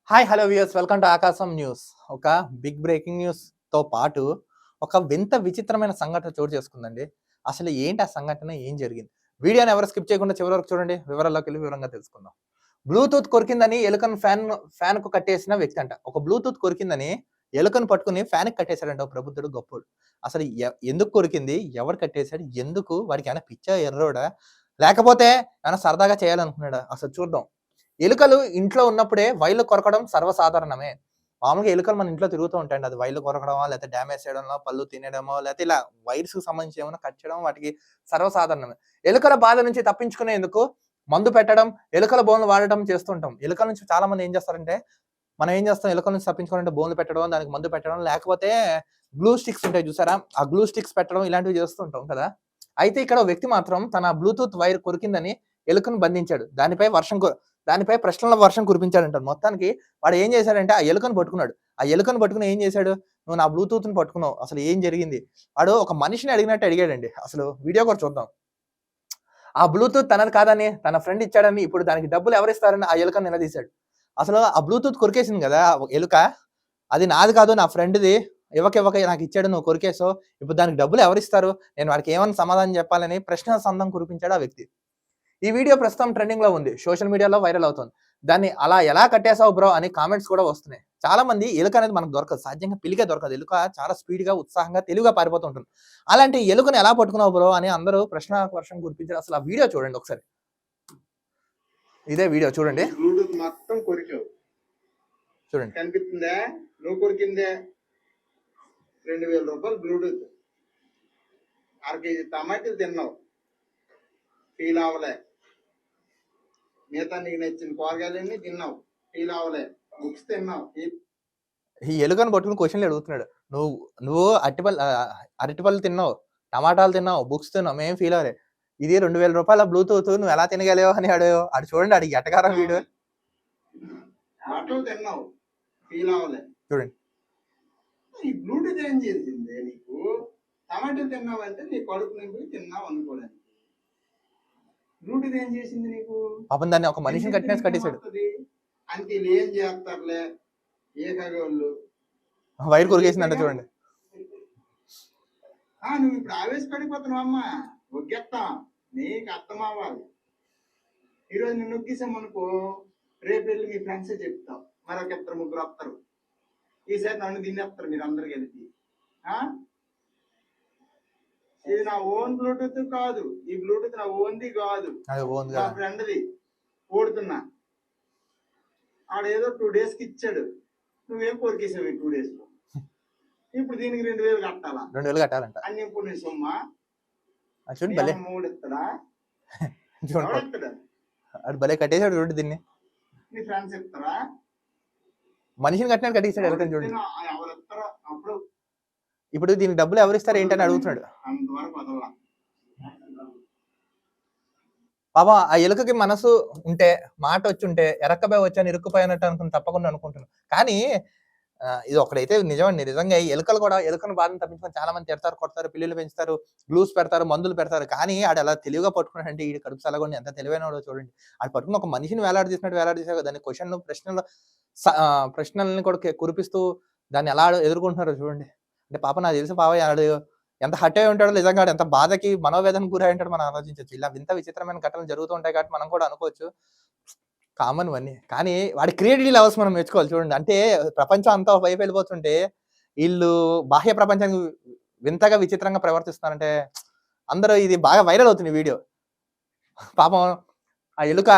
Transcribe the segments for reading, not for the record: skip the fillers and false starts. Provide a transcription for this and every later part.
Hi hello viewers, welcome to ఆకాశం news. ఒక big breaking న్యూస్తో పాటు ఒక వింత విచిత్రమైన సంఘటన చోటు చేసుకుందండి. అసలు ఏంటి ఆ సంఘటన, ఏం జరిగింది? వీడియోని ఎవరు స్కిప్ చేయకుండా చివరి వరకు చూడండి. వివరాల్లోకి వెళ్ళి వివరంగా తెలుసుకుందాం. బ్లూటూత్ కొరికిందని ఎలుకను ఫ్యాన్కు కట్టేసిన వ్యక్తి అంట. ఒక బ్లూటూత్ కొరికిందని ఎలుకను పట్టుకుని ఫ్యాన్కి కట్టేశాడంట ఒక ప్రబుద్ధుడు గొప్పోడు. అసలు ఎందుకు కొరికింది, ఎవరు కట్టేశాడు, ఎందుకు, వాడికి ఏమైనా పిచ్చా, ఎర్రోడా, లేకపోతే ఏమైనా సరదాగా చేయాలనుకున్నాడా? అసలు చూద్దాం. ఎలుకలు ఇంట్లో ఉన్నప్పుడే వైర్లు కొరకడం సర్వసాధారణమే. మామూలుగా ఎలుకలు మన ఇంట్లో తిరుగుతూ ఉంటాయండి. అది వైర్లు కొరకడమో, లేకపోతే డ్యామేజ్ చేయడంలో, పళ్ళు తినేయడమో, లేకపోతే ఇలా వైర్స్‌కి సంబంధించి ఏమైనా కట్ చేయడం వాటికి సర్వసాధారణమే. ఎలుకల బాధ నుంచి తప్పించుకునేందుకు మందు పెట్టడం, ఎలుకల బోనులు వాడటం చేస్తుంటాం. ఎలుకల నుంచి చాలా మంది ఏం చేస్తారంటే, మనం ఏం చేస్తాం, ఎలుకల నుంచి తప్పించుకోవాలంటే బోనులు పెట్టడం, దానికి మందు పెట్టడం, లేకపోతే గ్లూ స్టిక్స్ ఉంటాయి చూసారా? ఆ గ్లూ స్టిక్స్ పెట్టడం ఇలాంటివి చేస్తుంటాం కదా! అయితే ఇక్కడ వ్యక్తి మాత్రం తన బ్లూటూత్ వైర్ కొరికిందని ఎలుకను బంధించాడు. దానిపై ప్రశ్నల వర్షం కురిపించాడంట. మొత్తానికి వాడు ఏం చేశాడంటే ఆ ఎలుకను పట్టుకున్నాడు. ఆ ఎలుకను పట్టుకుని ఏం చేశాడు, "నువ్వు నా బ్లూటూత్‌ని పట్టుకున్నావు. అసలు ఏం జరిగింది?" వాడు ఒక మనిషిని అడిగినట్టు అడిగాడండి. అసలు వీడియో కూడా చూద్దాం. ఆ బ్లూటూత్ తనది కాదని, తన ఫ్రెండ్ ఇచ్చాడని, ఇప్పుడు దానికి డబ్బులు ఎవరిస్తారని ఆ ఎలుకను నిలదీశాడు. అసలు ఆ బ్లూటూత్ కొరికేసింది కదా ఎలుక, అది నాది కాదు, నా ఫ్రెండ్‌ది. ఇవ్వక నాకు ఇచ్చాడు, నువ్వు కొరికేసావు. ఇప్పుడు దానికి డబ్బులు ఎవరిస్తారు? నేను వాడికి ఏమని సమాధానం చెప్పాలని ప్రశ్నల సందం కురిపించాడు ఆ వ్యక్తి. ఈ వీడియో ప్రస్తుతం ట్రెండింగ్ లో ఉంది. సోషల్ మీడియాలో వైరల్ అవుతుంది. దాన్ని అలా ఎలా కట్టేసావు బ్రో అని కామెంట్స్ కూడా వస్తున్నాయి. చాలా మంది ఎలుక అనేది మనకు దొరకదు. సాధ్యంగా పిలికే దొరకదు. ఎలుక చాలా స్పీడ్ గా, ఉత్సాహంగా, తెలివిగా పారిపోతూ ఉంటుంది. అలాంటి ఎలుకను ఎలా పట్టుకున్నావు బ్రో అని అందరూ ప్రశ్న వర్షం కురిపించారు. అసలు ఆ వీడియో చూడండి ఒకసారి. ఇదే వీడియో చూడండి. బ్లూటూత్ మొత్తం కొరికావు చూడండి. కనిపిస్తుందా? నువ్వు కొరికిందే 2000 రూపాయలు బ్లూటూత్. 1/2 కేజీ టమాటాలు తిన్నావు, ఫీల్ అవ్వలే. మిగతా నీకు నచ్చిన కూరగాయలన్నీ తిన్నావు, ఫీల్ అవ్వలే. బుక్స్ తిన్నావు. ఈ ఎలుకను పట్టుకుని క్వశ్చన్లు అడుగుతున్నాడు. నువ్వు అరటిపళ్ళు తిన్నావు, టమాటాలు తిన్నావు, బుక్స్ తిన్నావు, మేము ఫీల్ అవ్వలే. ఇది 2000 రూపాయల బ్లూటూత్, నువ్వు ఎలా తినగలేవు అని అడు చూడండి. అడిగి ఎట్టగారం వీడియో. బట్టలు తిన్నావు, ఫీల్ అవ్వలే. చూడండి. ఈ బ్లూటూత్ ఏం చేసింది నీకు? టమాటాలు తిన్నావు అంటే నీ కడుపు నింపి తిన్నావు అనుకోవడానికి. బ్లూటూత్ ఏం చేసింది నీకు? పాపం దాన్ని ఒక మనిషిని కట్టేశాడు. అంటే వీళ్ళు ఏం చేస్తారులే, ఏ కగోళ్ళు వైర్ కొరికేసిందంట చూడండి. నువ్వు ఇప్పుడు ఆవేశపడిపోతున్నావు అమ్మా. ఒగ్గెత్తాం, నీకు అర్థం అవ్వాలి. ఈరోజు నేను నొక్కేసామనుకో, రేపు వెళ్ళి మీ ఫ్రెండ్సే చెప్తావు, మరొక 2-3 వస్తారు. ఈసారి నన్ను తినేస్తారు మీరు అందరు కలిపి. ఇది నా ఓన్ బ్లూటూత్ కాదు, ఈ బ్లూటూత్ నా ఓన్ది కాదు, నా ఫ్రెండ్ది. ఓడుతున్నా, ఆడేదో 2 days కి ఇచ్చాడు, నువ్వేం కొరికేసావు ఈ 2 days లో. ఇప్పుడు దీనికి 2000 కట్టాలా? 2000 కట్టాలంట. అన్ని ఇప్పుడు నీ సొమ్మా? మూడు ఇస్తాడా? భలే కట్టేశాడు చూడండి దీన్ని. నీ ఫ్రెండ్స్ ఇస్తారా? మనిషిని కట్టినట్టు కట్టేశాడు ఎలకని చూడండి. ఎవరు ఇస్తారో అప్పుడు. ఇప్పుడు దీనికి డబ్బులు ఎవరిస్తారు ఏంటని అడుగుతున్నాడు. పాపం ఆ ఎలుకకి మనసు ఉంటే, మాట వచ్చి ఉంటే, ఎరక్కబోయి వచ్చాను ఇరుక్కుపోయినట్టు అనుకుని తప్పకుండా అనుకుంటున్నాను. కానీ ఇది ఒకడైతే నిజమండి. నిజంగా ఎలుకలు కూడా ఎలుకను బాధను తప్పించుకొని చాలా మంది తిడతారు, కొడతారు, పిల్లులు పెంచుతారు, గ్లూస్ పెడతారు, మందులు పెడతారు. కానీ ఆడు అలా తెలివిగా పట్టుకున్నాడంటే, ఈ కడుపు సలగొండి ఎంత తెలివైనడో చూడండి. ఆడు పట్టుకుని ఒక మనిషిని వేలాడదీశారు. దాన్ని ప్రశ్నలను కూడా కురిపిస్తూ దాన్ని ఎలా ఎదుర్కొంటున్నారో చూడండి. అంటే పాప నాకు తెలిసి ఆడు ఎంత హట్ అయి ఉంటాడో, నిజంగా ఎంత బాధకి, మనోవేదనకు గురై ఉంటాడో మనం ఆలోచించవచ్చు. ఇలా వింత విచిత్రమైన ఘటనలు జరుగుతూ ఉంటాయి కాబట్టి మనం కూడా అనుకోవచ్చు కామన్ వన్నీ. కానీ వాడి క్రియేటివిటీ లెవెల్స్ మనం మెచ్చుకోవాలి చూడండి. అంటే ప్రపంచం అంతా వైపు వెళ్ళిపోతుంటే వీళ్ళు బాహ్య ప్రపంచానికి వింతగా విచిత్రంగా ప్రవర్తిస్తున్నారంటే అందరూ ఇది బాగా వైరల్ అవుతుంది వీడియో. పాపం ఆ ఎలుక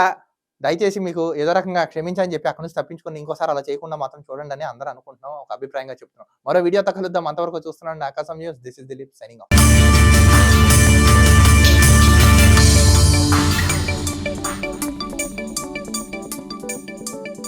దయచేసి మీకు ఏదో రకంగా క్షమించని చెప్పి అక్కడి నుంచి తప్పించుకొని ఇంకోసారి అలా చేయకుండా మాత్రం చూడండి అని అందరూ అనుకుంటున్నాం. ఒక అభిప్రాయంగా చెప్తున్నాం. మరో వీడియోతో కలుద్దాం. అంతవరకు చూస్తున్నాను ఆకాశం news. This is Dilip signing off.